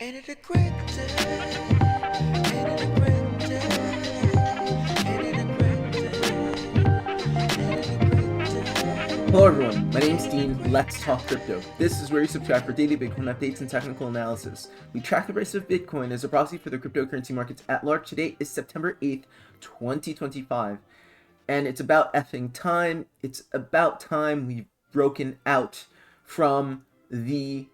Ain't it a great day? Ain't it a great day? Ain't it a great day? Ain't it a great day? Hello everyone, my name is Dean. Let's talk crypto. This is where you subscribe for daily Bitcoin updates and technical analysis. We track the price of Bitcoin as a proxy for the cryptocurrency markets at large. Today is September 8th, 2025. And it's about effing time. It's about time we've broken out from the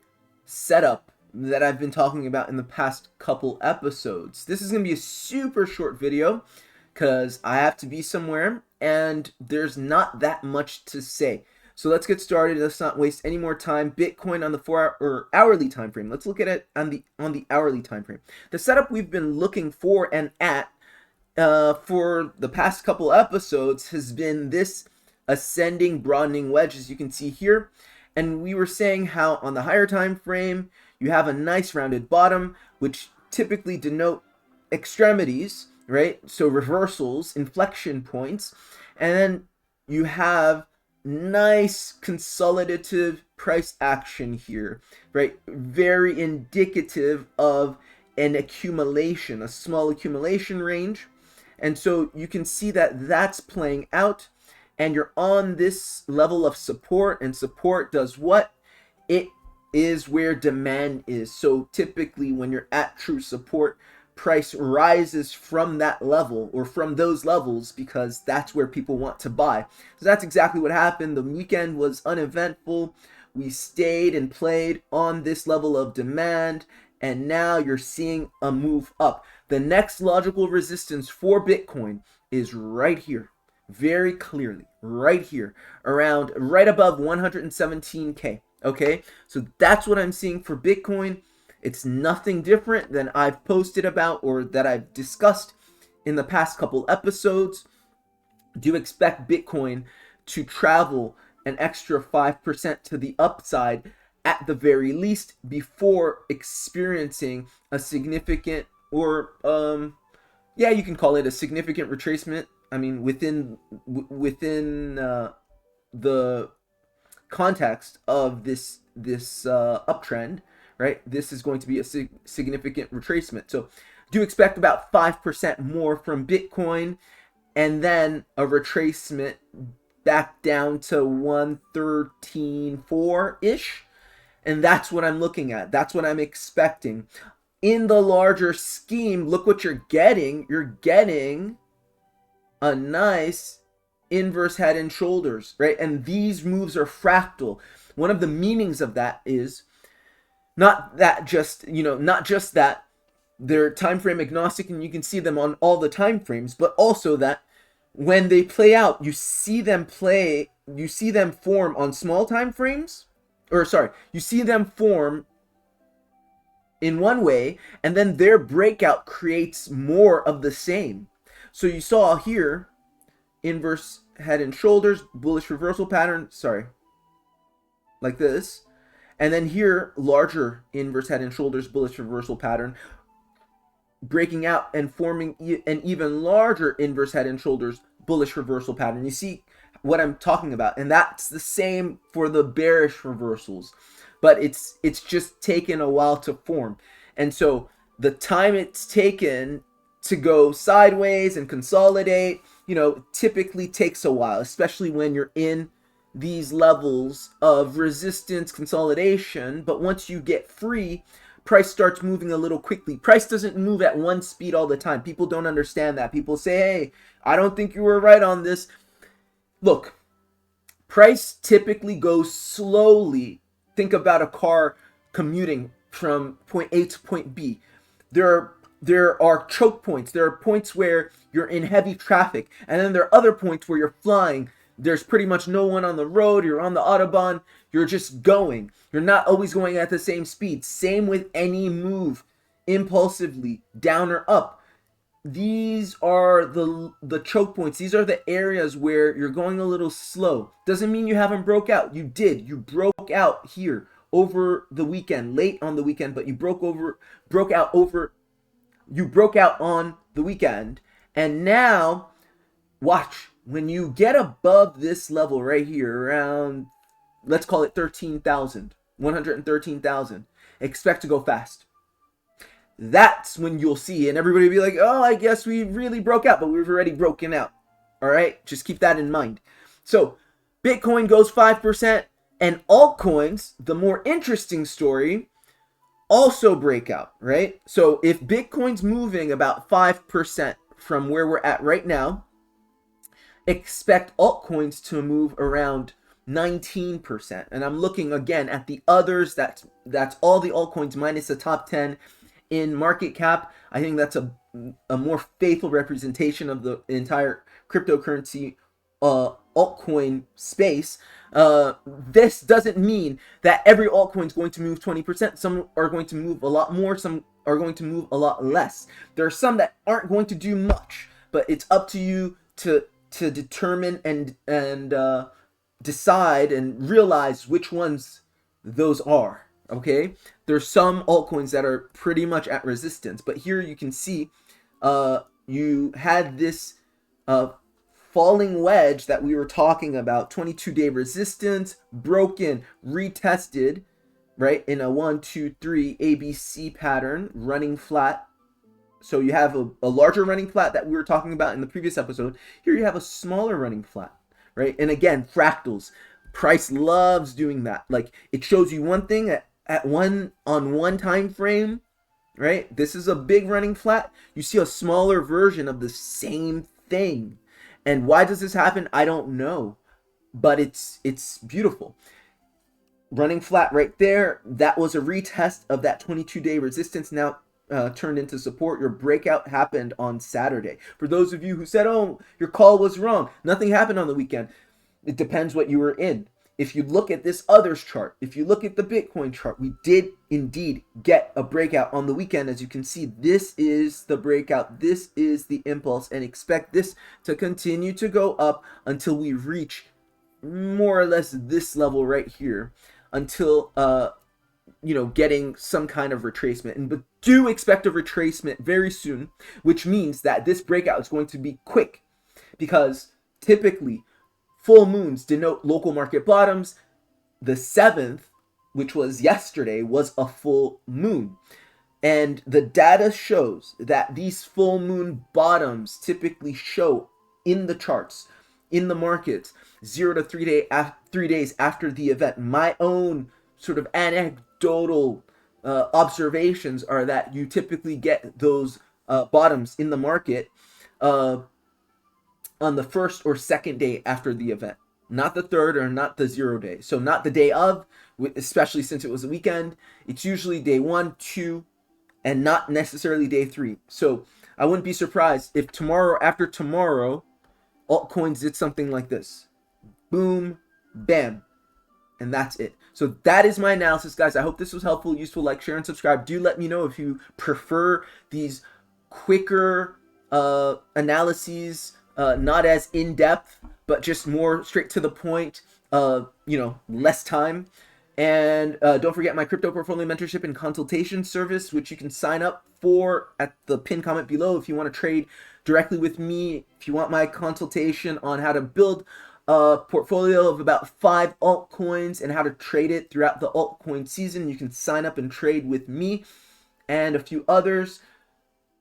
setup that I've been talking about in the past couple episodes. This is going to be a super short video because I have to be somewhere and there's not that much to say. So let's get started. Let's not waste any more time. Bitcoin on the 4 hour or hourly time frame. Let's look at it on the hourly time frame. The setup we've been looking for and at for the past couple episodes has been this ascending broadening wedge, as you can see here. And we were saying how on the higher time frame you have a nice rounded bottom, which typically denote extremities, right? So reversals, inflection points, and then you have nice consolidative price action here, right? Very indicative of an accumulation, a small accumulation range. And so you can see that that's playing out, and you're on this level of support, and support does what? It is where demand is. So typically when you're at true support, price rises from that level or from those levels because that's where people want to buy. So that's exactly what happened. The weekend was uneventful. We stayed and played on this level of demand, and now you're seeing a move up. The next logical resistance for Bitcoin is right here, very clearly, right here, around right above 117K. Okay, so that's what I'm seeing for Bitcoin. It's nothing different than I've posted about or that I've discussed in the past couple episodes. Do expect Bitcoin to travel an extra 5% to the upside at the very least before experiencing a significant or you can call it a significant retracement. I mean, within the context of this uptrend, right? This is going to be a significant retracement. So do expect about 5% more from Bitcoin, and then a retracement back down to 113.4 ish. And that's what I'm looking at. That's what I'm expecting. In the larger scheme, look what you're getting. You're getting a nice inverse head and shoulders, right? And these moves are fractal. One of the meanings of that is not just that they're time frame agnostic and you can see them on all the time frames, but also that when they play out, you see them form on small time frames, you see them form in one way, and then their breakout creates more of the same. So you saw here, inverse head and shoulders, bullish reversal pattern, like this. And then here, larger inverse head and shoulders, bullish reversal pattern, breaking out and forming an even larger inverse head and shoulders, bullish reversal pattern. You see what I'm talking about, and that's the same for the bearish reversals, but it's just taken a while to form. And so the time it's taken to go sideways and consolidate, typically takes a while, especially when you're in these levels of resistance consolidation. But once you get free, price starts moving a little quickly. Price doesn't move at one speed all the time. People don't understand that. People say, hey, I don't think you were right on this. Look, price typically goes slowly. Think about a car commuting from point A to point B. There are choke points. There are points where you're in heavy traffic, and then there are other points where you're flying. There's pretty much no one on the road. You're on the Autobahn. You're just going. You're not always going at the same speed. Same with any move, impulsively, down or up. These are the choke points. These are the areas where you're going a little slow. Doesn't mean you haven't broke out. You did. You broke out here over the weekend, late on the weekend, but you broke out on the weekend. And now, watch, when you get above this level right here, around, let's call it 13,000, 113,000, expect to go fast. that's when you'll see, and everybody will be like, oh, I guess we really broke out, but we've already broken out. All right, just keep that in mind. So Bitcoin goes 5%, and altcoins, the more interesting story, also break out, right? So if Bitcoin's moving about 5% from where we're at right now, expect altcoins to move around 19%. And I'm looking again at the others. That's all the altcoins minus the top 10 in market cap. I think that's a more faithful representation of the entire cryptocurrency altcoin space. This doesn't mean that every altcoin is going to move 20%. Some are going to move a lot more. Some are going to move a lot less. There are some that aren't going to do much, but it's up to you to determine and decide and realize which ones those are. Okay, there's some altcoins that are pretty much at resistance, but here you can see you had this falling wedge that we were talking about, 22-day resistance, broken, retested, right, in a 1, 2, 3 ABC pattern, running flat. So you have a larger running flat that we were talking about in the previous episode. Here you have a smaller running flat, right? And again, fractals. Price loves doing that. Like, it shows you one thing on one time frame, right? This is a big running flat. You see a smaller version of the same thing. And why does this happen? I don't know, but it's beautiful. Running flat right there. That was a retest of that 22-day resistance, now turned into support. Your breakout happened on Saturday. For those of you who said, oh, your call was wrong, nothing happened on the weekend. It depends what you were in. If you look at this others chart, if you look at the Bitcoin chart, we did indeed get a breakout on the weekend. As you can see, this is the breakout. This is the impulse, and expect this to continue to go up until we reach more or less this level right here, until getting some kind of retracement. But do expect a retracement very soon, which means that this breakout is going to be quick, because typically full moons denote local market bottoms. The 7th, which was yesterday, was a full moon. And the data shows that these full moon bottoms typically show in the charts, in the markets, 0 to 3 days after the event. My own sort of anecdotal observations are that you typically get those bottoms in the market on the first or second day after the event, not the third or not the 0 day. So not the day of, especially since it was a weekend. It's usually day 1, 2, and not necessarily day 3. So I wouldn't be surprised if tomorrow or after tomorrow, altcoins did something like this. Boom, bam, and that's it. So that is my analysis, guys. I hope this was helpful, useful. Like, share, and subscribe. Do let me know if you prefer these quicker analyses, not as in-depth, but just more straight to the point, less time. And don't forget my crypto portfolio mentorship and consultation service, which you can sign up for at the pinned comment below if you want to trade directly with me. If you want my consultation on how to build a portfolio of about 5 altcoins and how to trade it throughout the altcoin season, you can sign up and trade with me and a few others.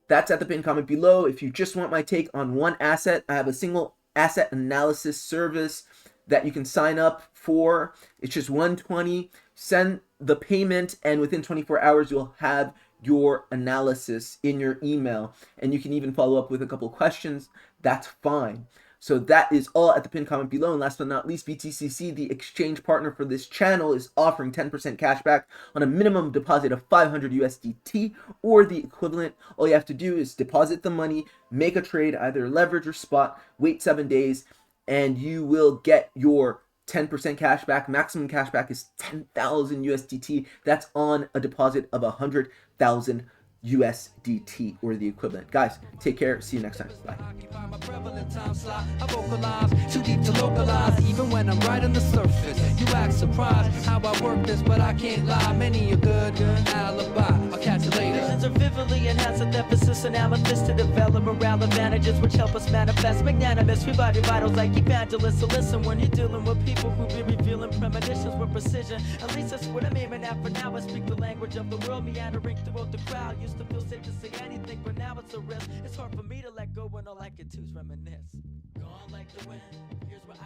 That's at the pinned comment below. If you just want my take on one asset, I have a single asset analysis service that you can sign up for. It's just $120. Send the payment, and within 24 hours, you'll have your analysis in your email. And you can even follow up with a couple questions. That's fine. So that is all at the pinned comment below. And last but not least, BTCC, the exchange partner for this channel, is offering 10% cash back on a minimum deposit of 500 USDT or the equivalent. All you have to do is deposit the money, make a trade, either leverage or spot, wait 7 days, and you will get your 10% cash back. Maximum cash back is 10,000 USDT. That's on a deposit of 100,000 USDT or the equivalent. Guys, take care. See you next time. Bye. I vocalize, too deep to localize, even when I'm right on the surface. You act surprised how I work this, but I can't lie. Many a good alibi. I'll catch you later. Visions are vividly enhanced with emphasis on amethyst to develop morale advantages which help us manifest magnanimous. We body vitals like evangelists. So listen when you're dealing with people who be revealing premonitions with precision. At least that's what I'm aiming at for now. I speak the language of the world, meandering throughout the crowd. Used to feel safe to say anything, but now it's a risk. It's hard for me to let go when all I can do is reminisce. Gone like the wind, here's where